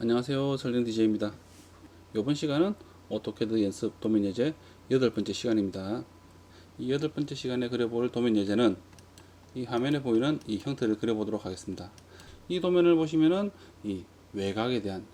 안녕하세요. 설령 DJ입니다. 이번 시간은 오토캐드 연습 도면 예제 8번째 시간입니다. 이 8번째 시간에 그려볼 도면 예제는 이 화면에 보이는 이 형태를 그려보도록 하겠습니다. 이 도면을 보시면은 이 외곽에 대한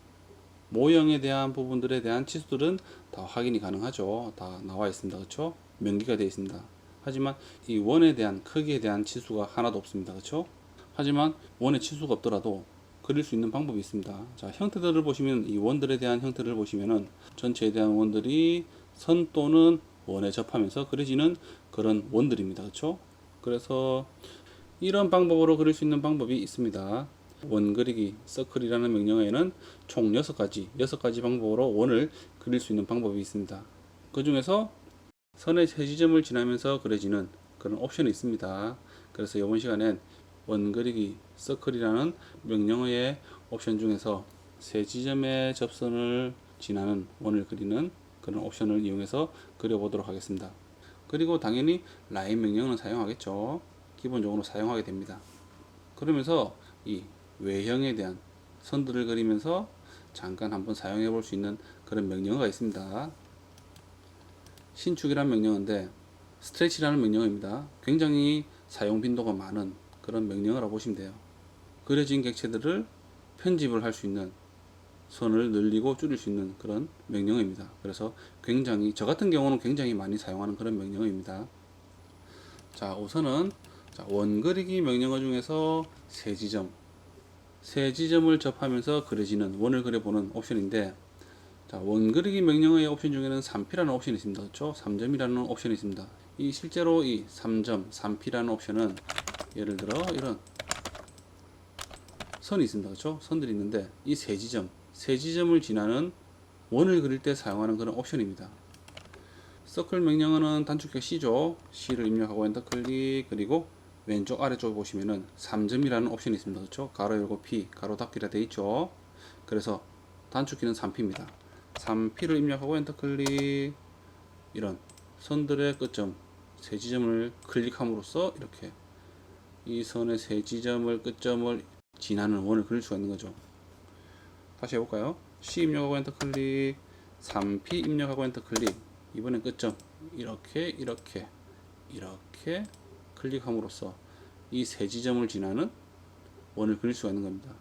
모형에 대한 부분들에 대한 치수들은 다 확인이 가능하죠. 다 나와 있습니다. 그렇죠? 명기가 되어 있습니다. 하지만 이 원에 대한 크기에 대한 치수가 하나도 없습니다. 그렇죠? 하지만 원에 치수가 없더라도 그릴 수 있는 방법이 있습니다. 자, 형태들을 보시면 이 원들에 대한 형태를 보시면은 전체에 대한 원들이 선 또는 원에 접하면서 그려지는 그런 원들입니다. 그렇죠? 그래서 이런 방법으로 그릴 수 있는 방법이 있습니다. 원 그리기 서클이라는 명령어에는 총 6가지 방법으로 원을 그릴 수 있는 방법이 있습니다. 그 중에서 선의 세 지점을 지나면서 그려지는 그런 옵션이 있습니다. 그래서 이번 시간엔 원 그리기 서클이라는 명령어의 옵션 중에서 세 지점의 접선을 지나는 원을 그리는 그런 옵션을 이용해서 그려보도록 하겠습니다. 그리고 당연히 라인 명령어는 사용하겠죠. 기본적으로 사용하게 됩니다. 그러면서 이 외형에 대한 선들을 그리면서 잠깐 한번 사용해 볼 수 있는 그런 명령어가 있습니다. 신축이라는 명령어인데 스트레치라는 명령어입니다. 굉장히 사용 빈도가 많은 그런 명령어라고 보시면 돼요. 그려진 객체들을 편집을 할 수 있는, 선을 늘리고 줄일 수 있는 그런 명령어입니다. 그래서 굉장히 저 같은 경우는 굉장히 많이 사용하는 그런 명령어입니다. 자, 우선은 원 그리기 명령어 중에서 세 지점을 접하면서 그려지는 원을 그려보는 옵션인데, 자, 원 그리기 명령어의 옵션 중에는 3P라는 옵션이 있습니다. 그렇죠? 3점이라는 옵션이 있습니다. 이 실제로 이 3점, 3P라는 옵션은 예를 들어 이런 선이 있습니다. 그렇죠? 선들이 있는데 이 세 지점을 지나는 원을 그릴 때 사용하는 그런 옵션입니다. 서클 명령어는 단축키 C죠. C를 입력하고 엔터 클릭, 그리고 왼쪽 아래쪽에 보시면은 3점이라는 옵션이 있습니다. 그렇죠? 가로 열고 P, 가로 닫기라 되어 있죠. 그래서 단축키는 3P입니다. 3P를 입력하고 엔터 클릭, 이런 선들의 끝점 세 지점을 클릭함으로써 이렇게 이 선의 세 지점을 끝점을 지나는 원을 그릴 수가 있는 거죠. 다시 해볼까요? C 입력하고 엔터 클릭, 3P 입력하고 엔터 클릭, 이번엔 끝점 이렇게 클릭함으로써 이 세 지점을 지나는 원을 그릴 수가 있는 겁니다.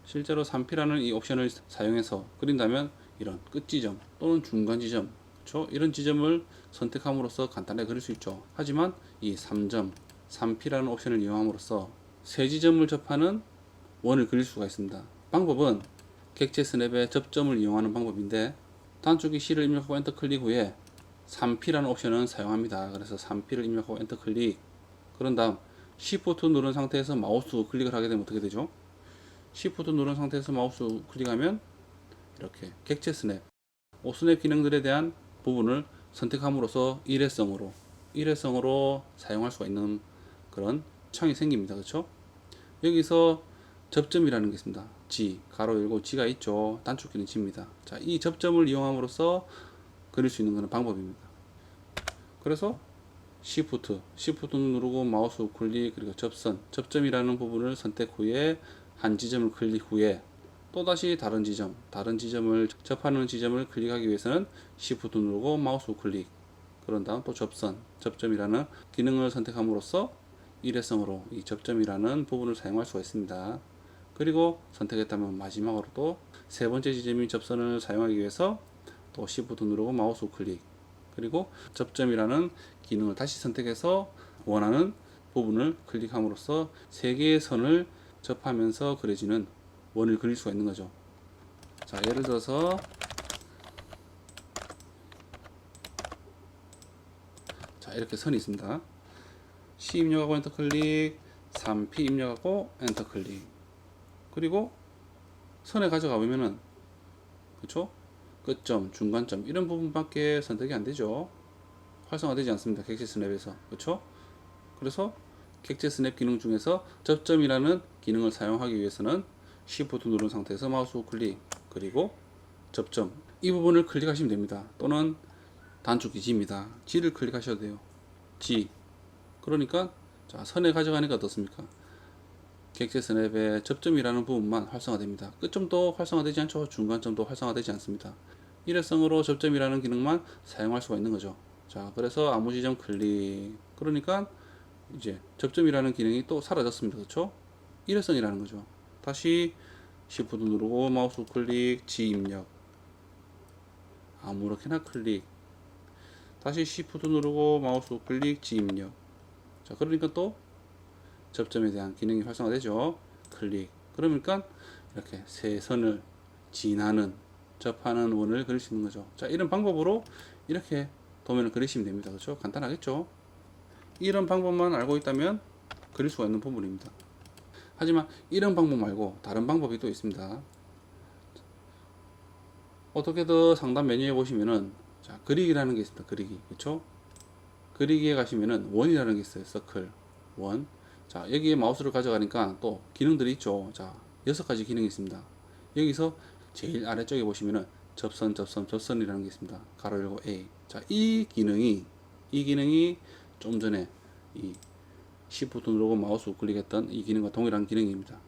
실제로 3P라는 이 옵션을 사용해서 그린다면 이런 끝지점 또는 중간 지점, 그렇죠? 이런 지점을 선택함으로써 간단하게 그릴 수 있죠. 하지만 이 3점, 3P라는 옵션을 이용함으로써 세 지점을 접하는 원을 그릴 수가 있습니다. 방법은 객체 스냅의 접점을 이용하는 방법인데, 단축키 C를 입력하고 엔터 클릭 후에 3P라는 옵션은 사용합니다. 그래서 3P를 입력하고 엔터 클릭, 그런 다음 Shift 누른 상태에서 마우스 클릭을 하게 되면 어떻게 되죠? Shift 누른 상태에서 마우스 클릭하면 이렇게 객체 스냅, 오스냅 기능들에 대한 부분을 선택함으로써 일회성으로 사용할 수가 있는 그런 창이 생깁니다. 그렇죠? 여기서 접점이라는 게 있습니다. G, 가로 열고 G가 있죠. 단축키는 G입니다. 자, 이 접점을 이용함으로써 그릴 수 있는 그런 방법입니다. 그래서 Shift 누르고 마우스 우클릭, 그리고 접점이라는 부분을 선택 후에 한 지점을 클릭 후에 또다시 다른 지점을 접하는 지점을 클릭하기 위해서는 Shift 누르고 마우스 우클릭, 그런 다음 또 접점이라는 기능을 선택함으로써 일회성으로 이 접점이라는 부분을 사용할 수가 있습니다. 그리고 선택했다면 마지막으로 또 세 번째 지점인 접선을 사용하기 위해서 또 Shift 누르고 마우스 우클릭, 그리고 접점이라는 기능을 다시 선택해서 원하는 부분을 클릭함으로써 세 개의 선을 접하면서 그려지는 원을 그릴 수가 있는 거죠. 자, 예를 들어서 자, 이렇게 선이 있습니다. C 입력하고 엔터 클릭, 3P 입력하고 엔터 클릭, 그리고 선에 가져가 보면은, 그렇죠? 끝점, 중간점 이런 부분밖에 선택이 안 되죠. 활성화되지 않습니다. 객체 스냅에서. 그렇죠? 그래서 객체 스냅 기능 중에서 접점이라는 기능을 사용하기 위해서는 Shift 누른 상태에서 마우스 우클릭, 그리고 접점 이 부분을 클릭하시면 됩니다. 또는 단축키 G입니다. G를 클릭하셔도 돼요. G. 그러니까 자, 선에 가져가니까 어떻습니까? 객체 스냅의 접점이라는 부분만 활성화됩니다. 끝점도 활성화되지 않죠. 중간점도 활성화되지 않습니다. 일회성으로 접점이라는 기능만 사용할 수가 있는 거죠. 자, 그래서 아무 지점 클릭. 그러니까 이제 접점이라는 기능이 또 사라졌습니다. 그렇죠? 일회성이라는 거죠. 다시 Shift 누르고 마우스 클릭, G 입력. 아무렇게나 클릭. 다시 Shift 누르고 마우스 클릭, G 입력. 자, 그러니까 또 접점에 대한 기능이 활성화되죠. 클릭. 그러니까 이렇게 세 선을 지나는 접하는 원을 그릴 수 있는 거죠. 자, 이런 방법으로 이렇게 도면을 그리시면 됩니다. 그렇죠? 간단하겠죠? 이런 방법만 알고 있다면 그릴 수가 있는 부분입니다. 하지만 이런 방법 말고 다른 방법이 또 있습니다. 어떻게든 상단 메뉴에 보시면은 자, 그리기라는 게 있습니다. 그리기. 그렇죠? 그리기에 가시면은 원이라는 게 있어요. 서클. 원. 자, 여기에 마우스를 가져가니까 또 기능들이 있죠. 자, 6가지 기능이 있습니다. 여기서 제일 아래쪽에 보시면은 접선이라는 게 있습니다. 가로 열고 A. 자, 이 기능이 좀 전에 이 Shift 누르고 마우스 우클릭했던 이 기능과 동일한 기능입니다.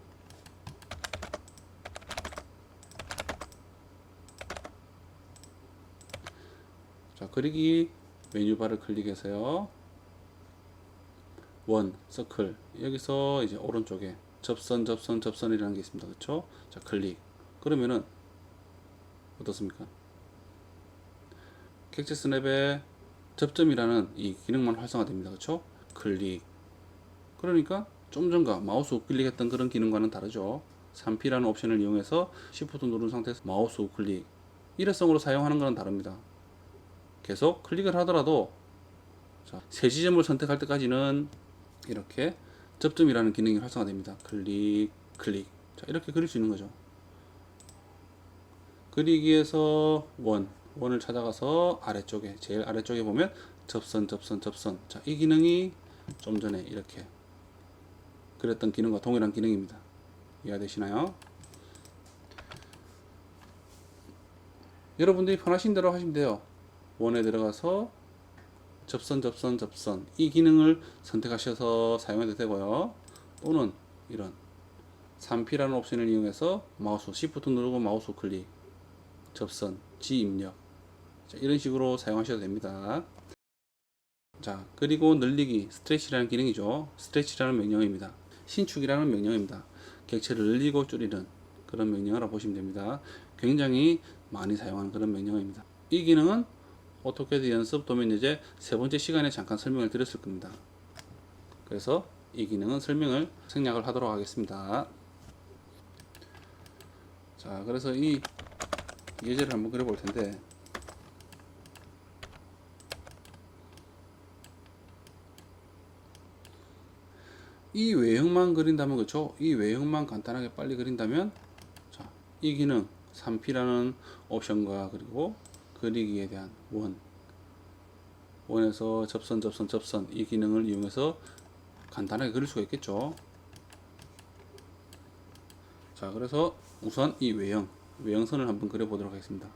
자, 그리기 메뉴바를 클릭해서요. 원, 서클. 여기서 이제 오른쪽에 접선이라는 게 있습니다. 그렇죠? 자, 클릭. 그러면은 어떻습니까? 객체 스냅의 접점이라는 이 기능만 활성화됩니다. 그렇죠? 클릭. 그러니까 좀 전과 마우스 우클릭했던 그런 기능과는 다르죠. 3P라는 옵션을 이용해서 Shift 누른 상태에서 마우스 우클릭. 일회성으로 사용하는 것은 다릅니다. 계속 클릭을 하더라도 자, 세 지점을 선택할 때까지는 이렇게 접점이라는 기능이 활성화됩니다. 클릭, 클릭. 자, 이렇게 그릴 수 있는 거죠. 그리기에서 원을 찾아가서 아래쪽에, 제일 아래쪽에 보면 접선. 자, 이 기능이 좀 전에 이렇게 그렸던 기능과 동일한 기능입니다. 이해되시나요? 여러분들이 편하신 대로 하시면 돼요. 원에 들어가서 접선 이 기능을 선택하셔서 사용해도 되고요. 또는 이런 3P라는 옵션을 이용해서 마우스 Shift 누르고 마우스 클릭 접선 G 입력. 자, 이런 식으로 사용하셔도 됩니다. 자, 그리고 늘리기 스트레치라는 기능이죠. 스트레치라는 명령입니다. 신축이라는 명령입니다. 객체를 늘리고 줄이는 그런 명령이라고 보시면 됩니다. 굉장히 많이 사용하는 그런 명령입니다. 이 기능은 오토캐드 연습 도면 예제 3번째 시간에 잠깐 설명을 드렸을 겁니다. 그래서 이 기능은 설명을 생략을 하도록 하겠습니다. 자, 그래서 이 예제를 한번 그려볼 텐데, 이 외형만 그린다면, 그렇죠? 이 외형만 간단하게 빨리 그린다면, 자, 이 기능 3P라는 옵션과 그리고 그리기에 대한 원에서 접선 이 기능을 이용해서 간단하게 그릴 수가 있겠죠. 자, 그래서 우선 이 외형선을 한번 그려보도록 하겠습니다.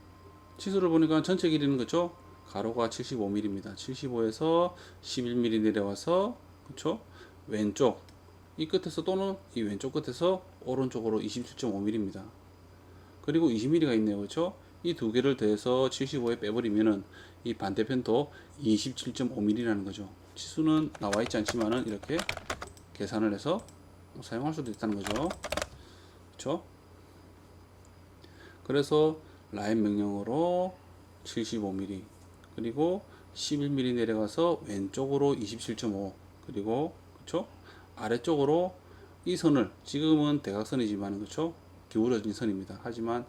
치수를 보니까 전체 길이는 그쵸? 가로가 75mm입니다. 75에서 11mm 내려와서 그쵸? 왼쪽 이 끝에서 또는 이 왼쪽 끝에서 오른쪽으로 27.5mm입니다. 그리고 20mm가 있네요. 그쵸? 이 두 개를 더해서 75에 빼버리면은 이 반대편도 27.5mm라는 거죠. 치수는 나와 있지 않지만은 이렇게 계산을 해서 사용할 수도 있다는 거죠. 그쵸? 그래서 라인 명령어로 75mm 그리고 11mm 내려가서 왼쪽으로 27.5 그리고 그쵸? 아래쪽으로 이 선을 지금은 대각선이지만 그쵸? 기울어진 선입니다. 하지만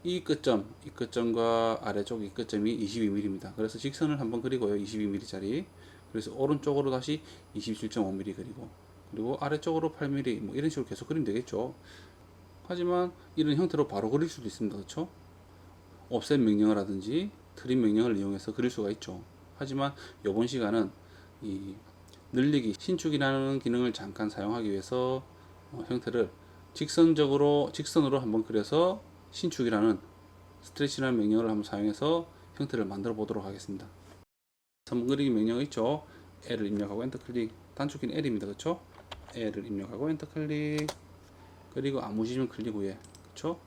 이 끝점과 아래쪽 이 끝점이 22mm입니다. 그래서 직선을 한번 그리고요. 22mm 짜리. 그래서 오른쪽으로 다시 27.5mm 그리고 아래쪽으로 8mm 뭐 이런 식으로 계속 그리면 되겠죠. 하지만 이런 형태로 바로 그릴 수도 있습니다. 그렇죠? 옵셋 명령을 하든지 트림 명령을 이용해서 그릴 수가 있죠. 하지만 이번 시간은 이 늘리기 신축이라는 기능을 잠깐 사용하기 위해서 형태를 직선으로 한번 그려서 신축이라는 스트레치라는 명령을 한번 사용해서 형태를 만들어 보도록 하겠습니다. 선분 그리기 명령 있죠. L을 입력하고 엔터 클릭. 단축키는 L입니다. 그렇죠? L을 입력하고 엔터 클릭. 그리고 아무 지점 클릭 후에, 그쵸?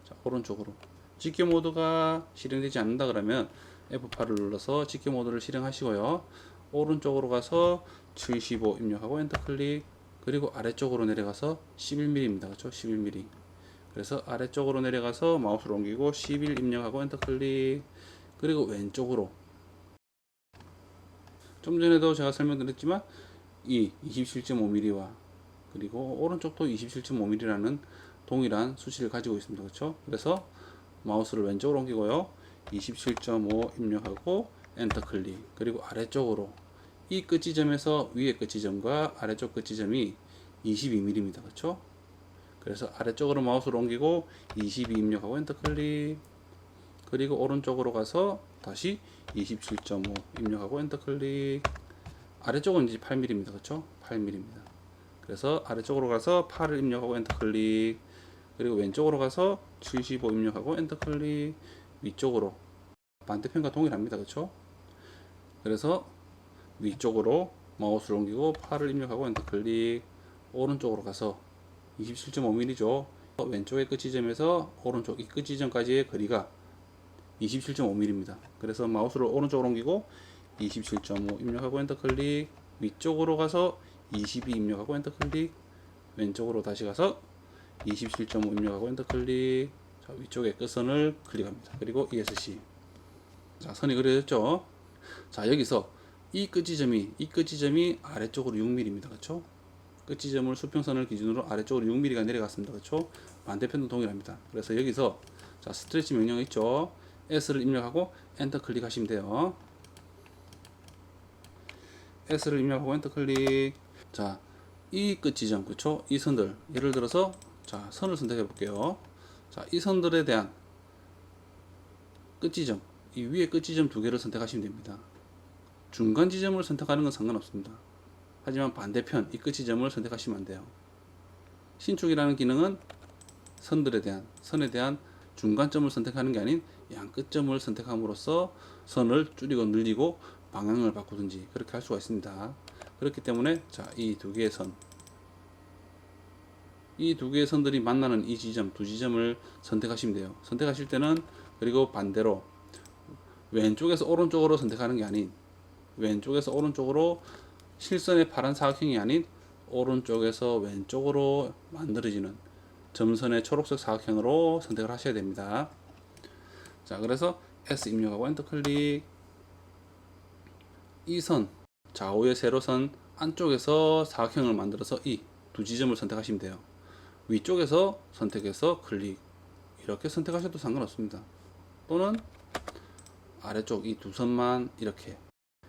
자, 오른쪽으로. 직교 모드가 실행되지 않는다 그러면 F8을 눌러서 직교 모드를 실행하시고요. 오른쪽으로 가서 75 입력하고 엔터 클릭. 그리고 아래쪽으로 내려가서 11mm입니다. 그쵸? 11mm. 그래서 아래쪽으로 내려가서 마우스를 옮기고 11 입력하고 엔터 클릭. 그리고 왼쪽으로. 좀 전에도 제가 설명드렸지만 이 27.5mm와 그리고 오른쪽도 27.5mm라는 동일한 수치를 가지고 있습니다. 그렇죠? 그래서 마우스를 왼쪽으로 옮기고요. 27.5 입력하고 엔터 클릭. 그리고 아래쪽으로 이 끝 지점에서 위의 끝 지점과 아래쪽 끝 지점이 22mm입니다. 그렇죠? 그래서 아래쪽으로 마우스를 옮기고 22 입력하고 엔터 클릭. 그리고 오른쪽으로 가서 다시 27.5 입력하고 엔터 클릭. 아래쪽은 이제 8mm입니다. 그렇죠? 8mm입니다. 그래서 아래쪽으로 가서 8을 입력하고 엔터 클릭. 그리고 왼쪽으로 가서 75 입력하고 엔터 클릭. 위쪽으로 반대편과 동일합니다. 그렇죠? 그래서 위쪽으로 마우스를 옮기고 8을 입력하고 엔터 클릭. 오른쪽으로 가서 27.5mm죠. 왼쪽의 끝 지점에서 오른쪽 이 끝 지점까지의 거리가 27.5mm입니다. 그래서 마우스를 오른쪽으로 옮기고 27.5 입력하고 엔터 클릭. 위쪽으로 가서 22 입력하고 엔터 클릭. 왼쪽으로 다시 가서 27.5 입력하고 엔터 클릭. 자, 위쪽의 끝선을 클릭합니다. 그리고 ESC. 자, 선이 그려졌죠. 자, 여기서 이 끝 지점이 아래쪽으로 6mm입니다. 그렇죠? 끝 지점을 수평선을 기준으로 아래쪽으로 6mm가 내려갔습니다. 그렇죠? 반대편도 동일합니다. 그래서 여기서 자, 스트레치 명령 있죠? S를 입력하고 엔터 클릭하시면 돼요. S를 입력하고 엔터 클릭. 자, 이 끝 지점, 그쵸? 이 선들, 예를 들어서 자, 선을 선택해 볼게요. 자, 이 선들에 대한 끝 지점, 이 위에 끝 지점 두 개를 선택하시면 됩니다. 중간 지점을 선택하는 건 상관없습니다. 하지만 반대편 이 끝 지점을 선택하시면 안 돼요. 신축이라는 기능은 선에 대한 중간점을 선택하는 게 아닌 양 끝점을 선택함으로써 선을 줄이고 늘리고 방향을 바꾸든지 그렇게 할 수가 있습니다. 그렇기 때문에 자, 이 두 개의 선들이 만나는 이 지점, 두 지점을 선택하시면 돼요. 선택하실 때는 그리고 반대로 왼쪽에서 오른쪽으로 선택하는 게 아닌 왼쪽에서 오른쪽으로 실선의 파란 사각형이 아닌 오른쪽에서 왼쪽으로 만들어지는 점선의 초록색 사각형으로 선택을 하셔야 됩니다. 자, 그래서 S 입력하고 엔터 클릭. 이 선, 좌우의 세로선 안쪽에서 사각형을 만들어서 이 두 지점을 선택하시면 돼요. 위쪽에서 선택해서 클릭. 이렇게 선택하셔도 상관없습니다. 또는 아래쪽 이 두 선만 이렇게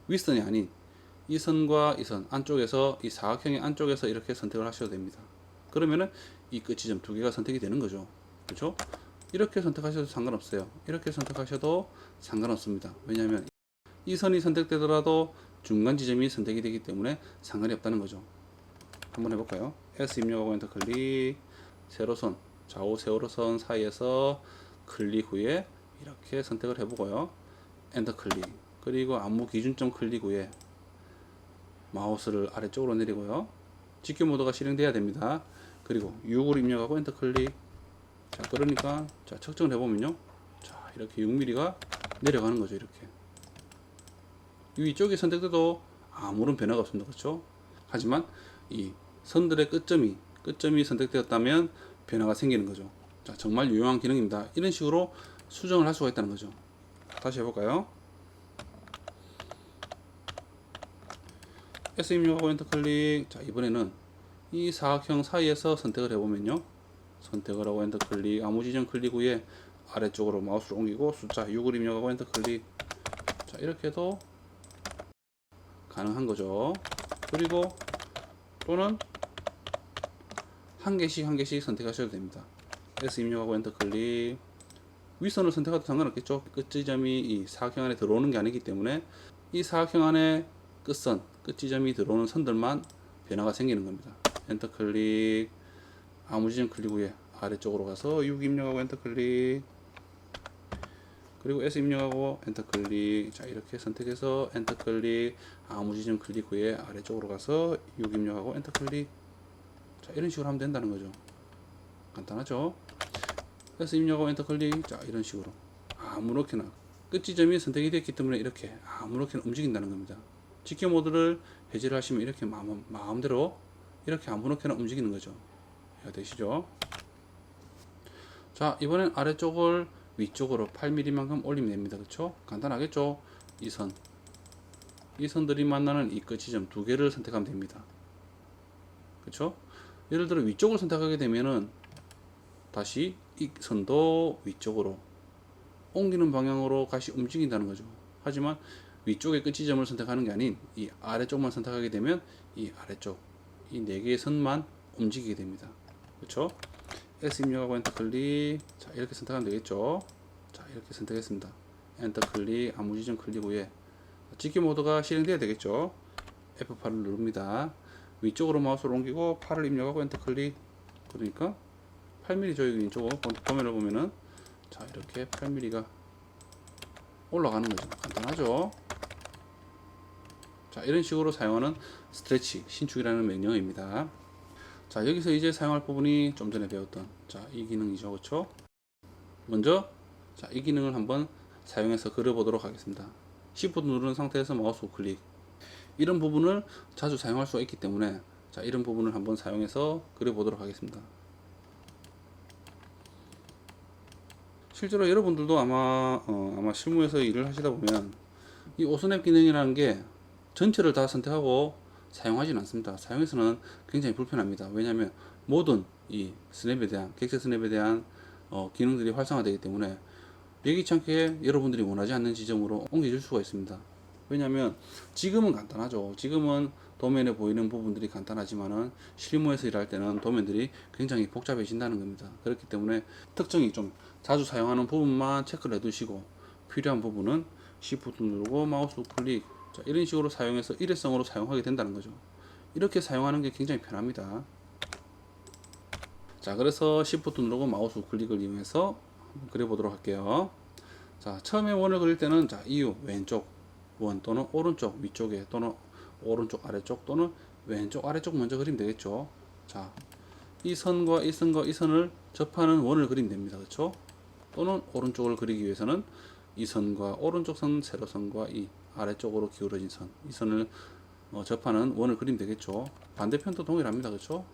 윗선이 아닌 이 선과 이 선 안쪽에서 이 사각형의 안쪽에서 이렇게 선택을 하셔도 됩니다. 그러면은 이 끝 지점 두 개가 선택이 되는 거죠. 그렇죠? 이렇게 선택하셔도 상관없어요. 이렇게 선택하셔도 상관없습니다. 왜냐하면 이 선이 선택되더라도 중간 지점이 선택이 되기 때문에 상관이 없다는 거죠. 한번 해볼까요? S 입력하고 엔터 클릭. 세로선, 좌우 세로선 사이에서 클릭 후에 이렇게 선택을 해보고요. 엔터 클릭. 그리고 아무 기준점 클릭 후에 마우스를 아래쪽으로 내리고요. 직교 모드가 실행돼야 됩니다. 그리고 6을 입력하고 엔터 클릭. 자, 그러니까 자, 측정을 해보면요. 자, 이렇게 6mm가 내려가는 거죠. 이렇게. 위쪽이 선택돼도 아무런 변화가 없습니다. 그렇죠? 하지만 이 선들의 끝점이 선택되었다면 변화가 생기는 거죠. 자, 정말 유용한 기능입니다. 이런 식으로 수정을 할 수가 있다는 거죠. 다시 해볼까요? S 입력하고 엔터 클릭. 자, 이번에는 이 사각형 사이에서 선택을 해보면요. 선택을 하고 엔터 클릭. 아무 지점 클릭 후에 아래쪽으로 마우스를 옮기고 숫자 6을 입력하고 엔터 클릭. 자, 이렇게 해도 가능한 거죠. 그리고 또는 한 개씩 선택하셔도 됩니다. S 입력하고 엔터 클릭. 윗선을 선택해도 상관없겠죠. 끝 지점이 이 사각형 안에 들어오는 게 아니기 때문에 이 사각형 안에 끝 지점이 들어오는 선들만 변화가 생기는 겁니다. 엔터 클릭. 아무 지점 클릭 후에 아래쪽으로 가서 6 입력하고 엔터 클릭. 그리고 S 입력하고 엔터 클릭. 자, 이렇게 선택해서 엔터 클릭. 아무 지점 클릭 후에 아래쪽으로 가서 6 입력하고 엔터 클릭. 자, 이런 식으로 하면 된다는 거죠. 간단하죠? 그래서 입력하고 엔터 클릭. 자, 이런 식으로 아무렇게나 끝 지점이 선택이 됐기 때문에 이렇게 아무렇게나 움직인다는 겁니다. 직계 모드를 해제를 하시면 이렇게 마음대로 이렇게 아무렇게나 움직이는 거죠. 이해가 되시죠? 자, 이번엔 아래쪽을 위쪽으로 8mm만큼 올리면 됩니다. 그쵸? 간단하겠죠? 이 선들이 만나는 이 끝 지점 두 개를 선택하면 됩니다. 그쵸? 예를 들어 위쪽을 선택하게 되면은 다시 이 선도 위쪽으로 옮기는 방향으로 다시 움직인다는 거죠. 하지만 위쪽의 끝 지점을 선택하는 게 아닌 이 아래쪽만 선택하게 되면 이 아래쪽 이 네 개의 선만 움직이게 됩니다. 그렇죠? S 입력하고 엔터 클릭. 자, 이렇게 선택하면 되겠죠. 자, 이렇게 선택했습니다. 엔터 클릭, 아무 지점 클릭 후에 직계 모드가 실행돼야 되겠죠. F8을 누릅니다. 위쪽으로 마우스를 옮기고 8을 입력하고 엔터 클릭. 그러니까 8mm 조이기 이쪽으로 도면을 보면은 자, 이렇게 8mm가 올라가는 거죠. 간단하죠. 자, 이런 식으로 사용하는 스트레치 신축이라는 명령입니다. 자, 여기서 이제 사용할 부분이 좀 전에 배웠던 자, 이 기능이죠. 그렇죠? 먼저 자, 이 기능을 한번 사용해서 그려보도록 하겠습니다. Shift 누른 상태에서 마우스 우클릭. 이런 부분을 자주 사용할 수가 있기 때문에 자, 이런 부분을 한번 사용해서 그려보도록 하겠습니다. 실제로 여러분들도 아마 실무에서 일을 하시다 보면 이 오스냅 기능이라는 게 전체를 다 선택하고 사용하지는 않습니다. 사용해서는 굉장히 불편합니다. 왜냐하면 모든 이 스냅에 대한 객체 스냅에 대한 기능들이 활성화되기 때문에 예기치 않게 여러분들이 원하지 않는 지점으로 옮겨질 수가 있습니다. 왜냐하면 지금은 간단하죠. 지금은 도면에 보이는 부분들이 간단하지만은 실무에서 일할 때는 도면들이 굉장히 복잡해진다는 겁니다. 그렇기 때문에 특정이 좀 자주 사용하는 부분만 체크를 해두시고 필요한 부분은 Shift 누르고 마우스 클릭. 자, 이런 식으로 사용해서 일회성으로 사용하게 된다는 거죠. 이렇게 사용하는 게 굉장히 편합니다. 자, 그래서 Shift 누르고 마우스 클릭을 이용해서 한번 그려보도록 할게요. 자, 처음에 원을 그릴 때는 자, 이유 왼쪽 원 또는 오른쪽 위쪽에 또는 오른쪽 아래쪽 또는 왼쪽 아래쪽 먼저 그리면 되겠죠. 자, 이 선과 이 선과 이 선을 접하는 원을 그리면 됩니다. 그렇죠? 또는 오른쪽을 그리기 위해서는 이 선과 오른쪽 선 세로선과 이 아래쪽으로 기울어진 선, 이 선을 접하는 원을 그리면 되겠죠. 반대편도 동일합니다. 그렇죠?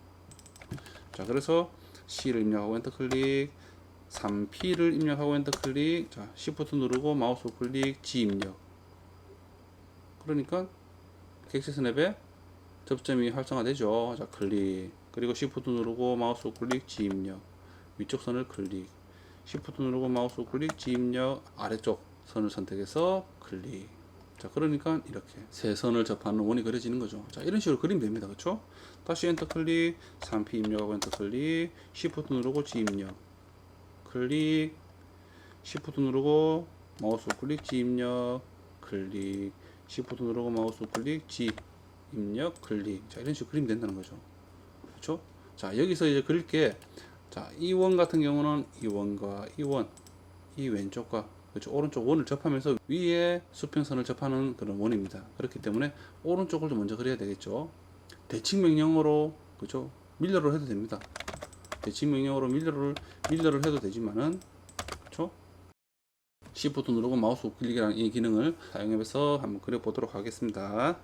자, 그래서 C를 입력하고 엔터 클릭, 3P를 입력하고 엔터 클릭, 자, Shift 누르고 마우스 클릭, G 입력. 그러니까 객체 스냅에 접점이 활성화되죠. 자, 클릭. 그리고 Shift 누르고 마우스 클릭, G 입력. 위쪽 선을 클릭. Shift 누르고 마우스 클릭, G 입력. 아래쪽 선을 선택해서 클릭. 자, 그러니까 이렇게 세 선을 접하는 원이 그려지는 거죠. 자, 이런 식으로 그리면 됩니다. 그렇죠? 다시 엔터 클릭, 3P 입력하고 엔터 클릭, Shift 누르고 G 입력. 클릭, Shift 누르고 마우스 클릭, G 입력. 클릭, Shift 누르고 마우스 클릭, G 입력, 클릭. 자, 이런 식으로 그리면 된다는 거죠. 그렇죠? 자, 여기서 이제 그릴 게 자, 이 원 같은 경우는 이 원과 이 원, 이 왼쪽과 그렇죠? 오른쪽 원을 접하면서 위에 수평선을 접하는 그런 원입니다. 그렇기 때문에 오른쪽을 좀 먼저 그려야 되겠죠. 대칭 명령으로 그렇죠? 밀러를 해도 됩니다. 대칭 명령으로 밀러를 해도 되지만은 그렇죠? Shift 누르고 마우스 우클릭이라는 이 기능을 사용해서 한번 그려보도록 하겠습니다.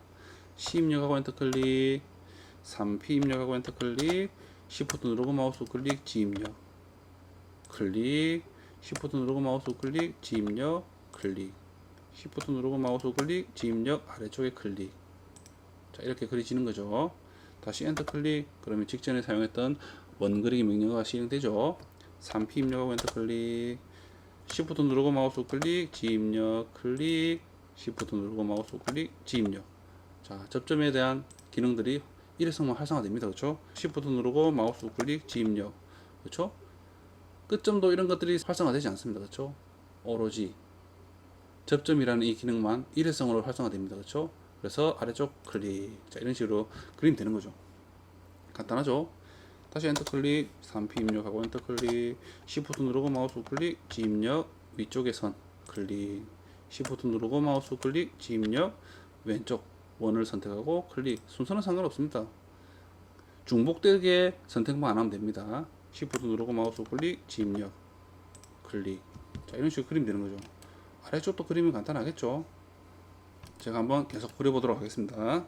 C 입력하고 엔터 클릭, 3P 입력하고 엔터 클릭, Shift 누르고 마우스 클릭, G 입력, 클릭, Shift 누르고 마우스 클릭, G 입력, 클릭, Shift 누르고 마우스 클릭, G 입력, 아래쪽에 클릭. 자, 이렇게 그려지는 거죠. 다시 엔터 클릭, 그러면 직전에 사용했던 원 그리기 명령어가 실행되죠. 3P 입력하고 엔터 클릭, Shift 누르고 마우스 클릭, G 입력, 클릭, Shift 누르고 마우스 클릭, G 입력. 자, 접점에 대한 기능들이 일회성만 활성화됩니다. 그렇죠? Shift 누르고 마우스 클릭, G 입력. 그렇죠? 끝점도 이런 것들이 활성화되지 않습니다. 그렇죠? 오로지 접점이라는 이 기능만 일회성으로 활성화됩니다. 그렇죠? 그래서 아래쪽 클릭. 자, 이런 식으로 그리면 되는 거죠. 간단하죠? 다시 엔터 클릭, 3P 입력하고 엔터 클릭, Shift 누르고 마우스 클릭, G 입력, 위쪽에 선 클릭, Shift 누르고 마우스 클릭, G 입력, 왼쪽 원을 선택하고 클릭. 순서는 상관없습니다. 중복되게 선택만 안 하면 됩니다. Shift 누르고 마우스 클릭, 지입력 클릭. 자, 이런 식으로 그리면 되는 거죠. 아래쪽도 그리면 간단하겠죠. 제가 한번 계속 그려보도록 하겠습니다.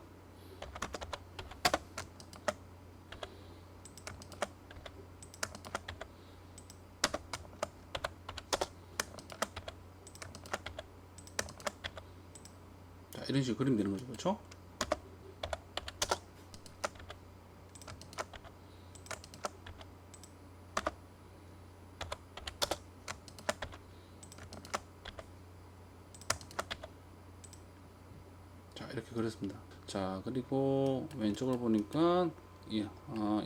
자, 이런 식으로 그리면 되는 거죠. 그렇죠? 자, 이렇게 그렸습니다. 자, 그리고 왼쪽을 보니까 이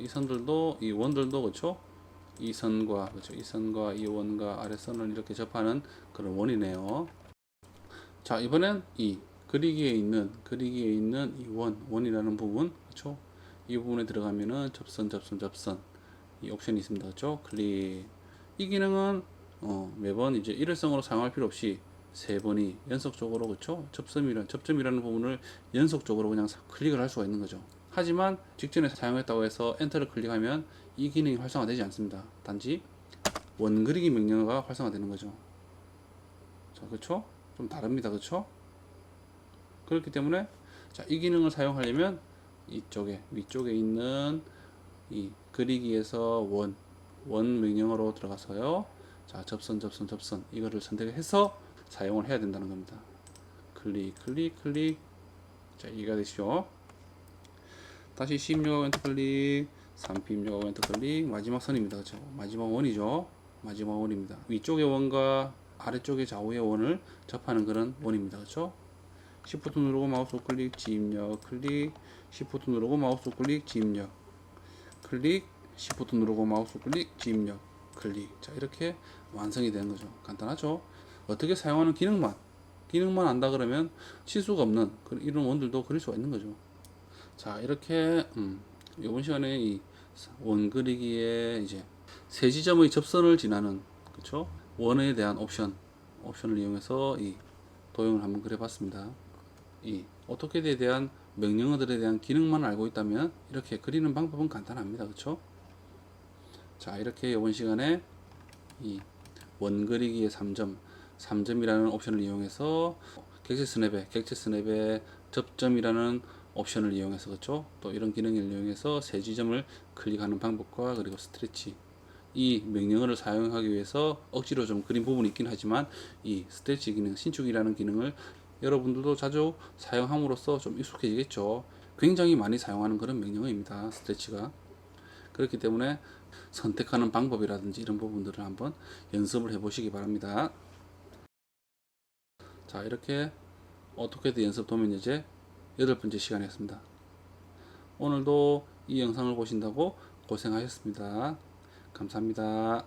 선들도, 이 원들도, 그렇죠? 이 선과, 그렇죠? 이 선과 이 원과 아래 선을 이렇게 접하는 그런 원이네요. 자, 이번엔 이 그리기에 있는 이 원이라는 부분, 그렇죠? 이 부분에 들어가면은 접선 이 옵션이 있습니다. 그렇죠? 클릭. 이 기능은 매번 이제 일회성으로 사용할 필요 없이 세 번이 연속적으로, 그렇죠? 접점이라는 부분을 연속적으로 그냥 클릭을 할 수가 있는 거죠. 하지만 직전에 사용했다고 해서 엔터를 클릭하면 이 기능이 활성화되지 않습니다. 단지 원 그리기 명령어가 활성화되는 거죠. 자, 그렇죠? 좀 다릅니다. 그렇죠? 그렇기 때문에 자, 이 기능을 사용하려면 이쪽에 위쪽에 있는 이 그리기에서 원 명령어로 들어가서요. 자, 접선 이거를 선택해서 사용을 해야 된다는 겁니다. 클릭. 자, 이해가 되시죠? 다시 10요 엔터 클릭, 3핍요 엔터 클릭, 마지막 선입니다. 그렇죠? 마지막 원이죠. 마지막 원입니다. 위쪽의 원과 아래쪽의 좌우의 원을 접하는 그런 원입니다. 그렇죠? Shift 누르고 마우스 클릭, 지입력 클릭, Shift 누르고 마우스 클릭, 지입력 클릭, Shift 누르고 마우스 클릭, 지입력 클릭. 자, 이렇게 완성이 되는 거죠. 간단하죠? 어떻게 사용하는 기능만 안다 그러면 실수가 없는 이런 원들도 그릴 수가 있는 거죠. 자, 이렇게 이번 시간에 이 원 그리기에 이제 세 지점의 접선을 지나는, 그렇죠? 원에 대한 옵션을 이용해서 이 도형을 한번 그려봤습니다. 이 오토캐드에 대한 명령어들에 대한 기능만 알고 있다면 이렇게 그리는 방법은 간단합니다. 그렇죠? 자, 이렇게 이번 시간에 이 원 그리기의 3점이라는 옵션을 이용해서 객체 스냅에 접점이라는 옵션을 이용해서, 그렇죠? 또 이런 기능을 이용해서 세 지점을 클릭하는 방법과 그리고 스트레치, 이 명령어를 사용하기 위해서 억지로 좀 그린 부분이 있긴 하지만 이 스트레치 기능, 신축이라는 기능을 여러분들도 자주 사용함으로써 좀 익숙해지겠죠. 굉장히 많이 사용하는 그런 명령어입니다. 스트레치가. 그렇기 때문에 선택하는 방법이라든지 이런 부분들을 한번 연습을 해 보시기 바랍니다. 자, 이렇게 오토캐드 연습 도면 예제 8번째 시간이었습니다. 오늘도 이 영상을 보신다고 고생하셨습니다. 감사합니다.